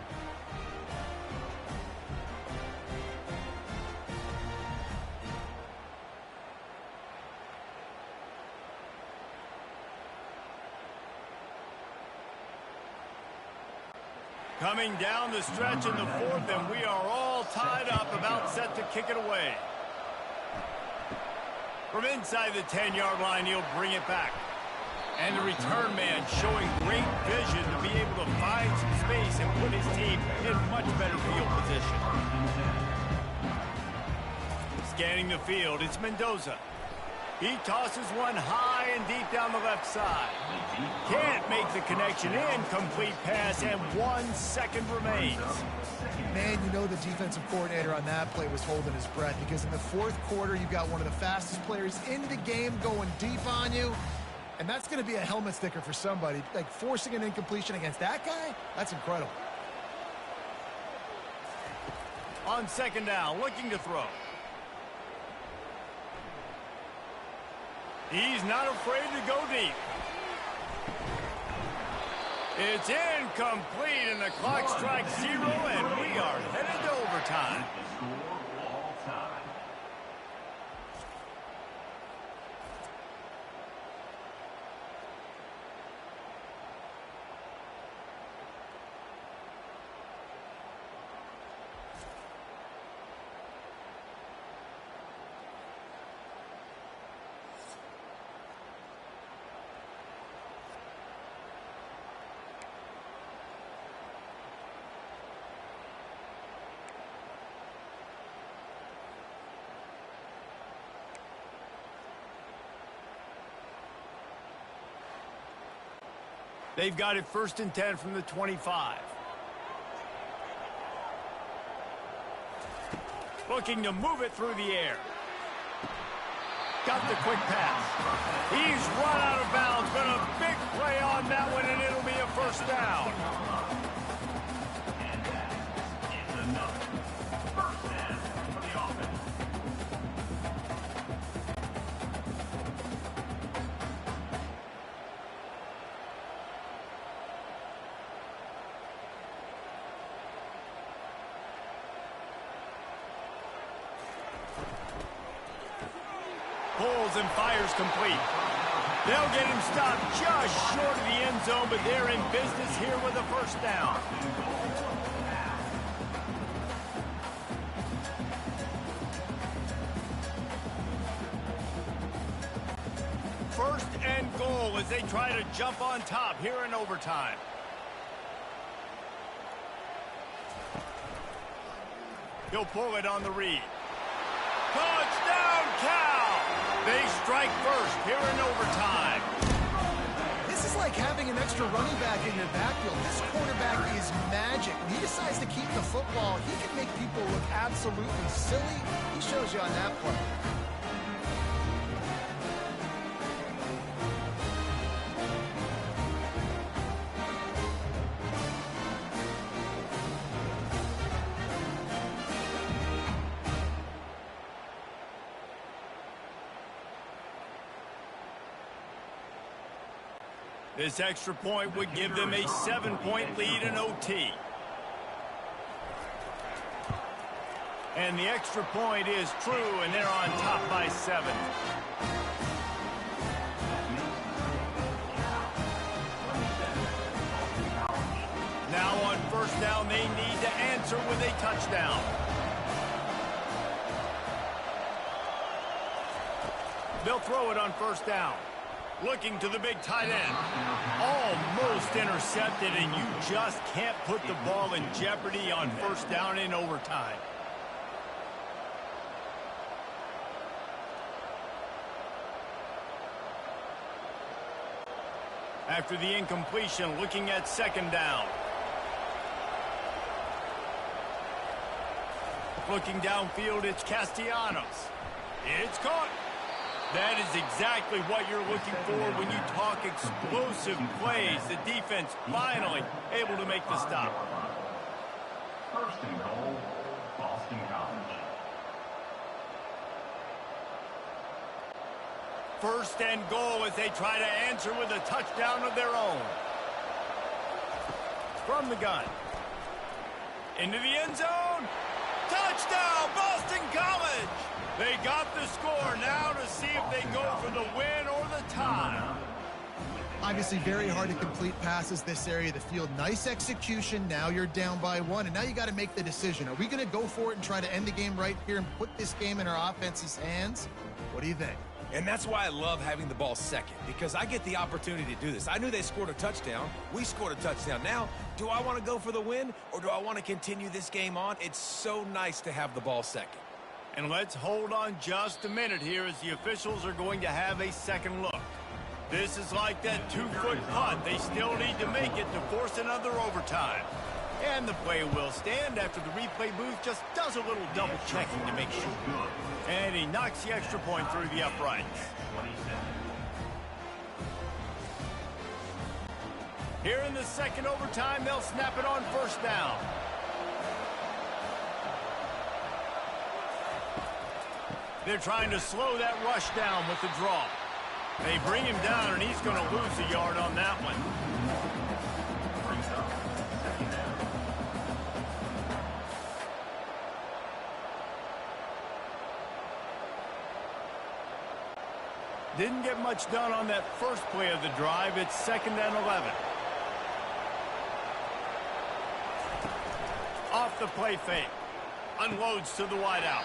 Coming down the stretch in the fourth, and we are all tied up, about set to kick it away. From inside the 10-yard line, he'll bring it back. And the return man showing great vision to be able to find some space and put his team in much better field position. Scanning the field, it's Mendoza. He tosses one high and deep down the left side. Can't make the connection. Incomplete pass, and 1 second remains. Man, you know the defensive coordinator on that play was holding his breath, because in the fourth quarter, you've got one of the fastest players in the game going deep on you, and that's going to be a helmet sticker for somebody. Like, forcing an incompletion against that guy, that's incredible. On second down, looking to throw. He's not afraid to go deep. It's incomplete, and the clock strikes 0, and we are headed to overtime. They've got it 1st and 10 from the 25. Looking to move it through the air. Got the quick pass. He's run out of bounds, but a big play on that one, and it'll be a first down. And that is another first down for the offense. Pulls and fires complete. They'll get him stopped just short of the end zone, but they're in business here with a first down. first and goal as they try to jump on top here in overtime. He'll pull it on the read. Touchdown, Cal! They strike first here in overtime. This is like having an extra running back in your backfield. This quarterback is magic. When he decides to keep the football, he can make people look absolutely silly. He shows you on that play. This extra point would give them a 7-point lead in OT. And the extra point is true, and they're on top by 7. Now on first down, they need to answer with a touchdown. They'll throw it on first down. Looking to the big tight end. Almost intercepted, and you just can't put the ball in jeopardy on first down in overtime. After the incompletion, looking at second down. Looking downfield, it's Castellanos. It's caught. That is exactly what you're looking for when you talk explosive plays. The defense finally able to make the stop. First and goal, Boston College. First and goal as they try to answer with a touchdown of their own. From the gun. Into the end zone. Touchdown, Boston College! They got the score now to see if they go for the win or the tie. Obviously very hard to complete passes this area of the field. Nice execution. Now you're down by 1, and now you got to make the decision. Are we going to go for it and try to end the game right here and put this game in our offense's hands? What do you think? And that's why I love having the ball second, because I get the opportunity to do this. I knew they scored a touchdown. We scored a touchdown. Now, do I want to go for the win, or do I want to continue this game on? It's so nice to have the ball second. And let's hold on just a minute here as the officials are going to have a second look. This is like that 2-foot punt. They still need to make it to force another overtime. And the play will stand after the replay booth just does a little double checking to make sure. And he knocks the extra point through the uprights. Here in the second overtime, they'll snap it on first down. They're trying to slow that rush down with the draw. They bring him down, and he's going to lose a yard on that one. Didn't get much done on that first play of the drive. It's 2nd and 11. Off the play fake. Unloads to the wideout.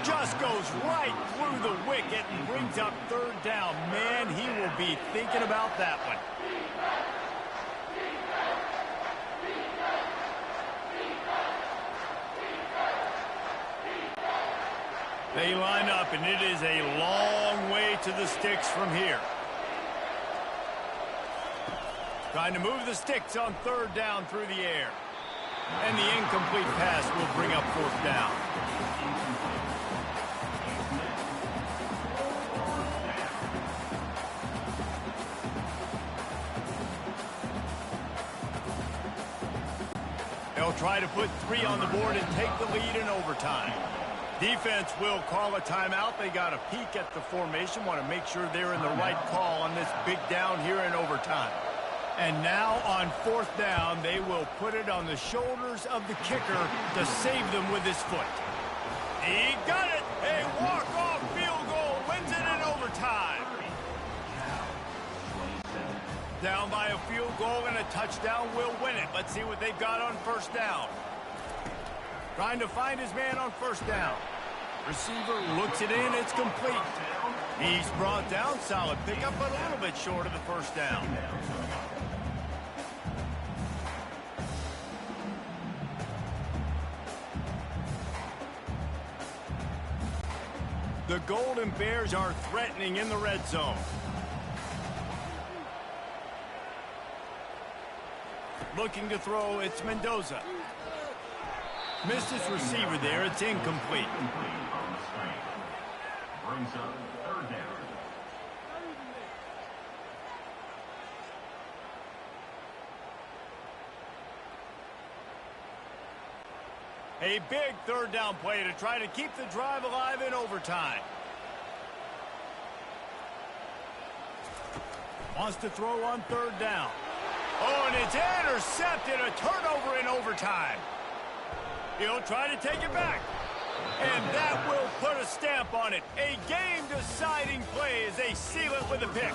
Just goes right through the wicket and brings up third down. Man, he will be thinking about that one. They line up, and it is a long way to the sticks from here. Trying to move the sticks on third down through the air. And the incomplete pass will bring up fourth down. They'll try to put 3 on the board and take the lead in overtime. Defense will call a timeout. They got a peek at the formation, want to make sure they're in the right call on this big down here in overtime. And now on fourth down, they will put it on the shoulders of the kicker to save them with his foot. He got it! A walk-off field goal wins it in overtime. Down by a field goal and a touchdown will win it. Let's see what they've got on first down. Trying to find his man on first down. Receiver looks it in. It's complete. He's brought down. Solid pickup, but a little bit short of the first down. The Golden Bears are threatening in the red zone. Looking to throw, it's Mendoza. Missed his receiver there, it's incomplete. On the screen. Brings up third down. A big third down play to try to keep the drive alive in overtime. Wants to throw on third down. Oh, and it's intercepted. A turnover in overtime. He'll try to take it back. And that will put a stamp on it. A game-deciding play as they seal it with a pick.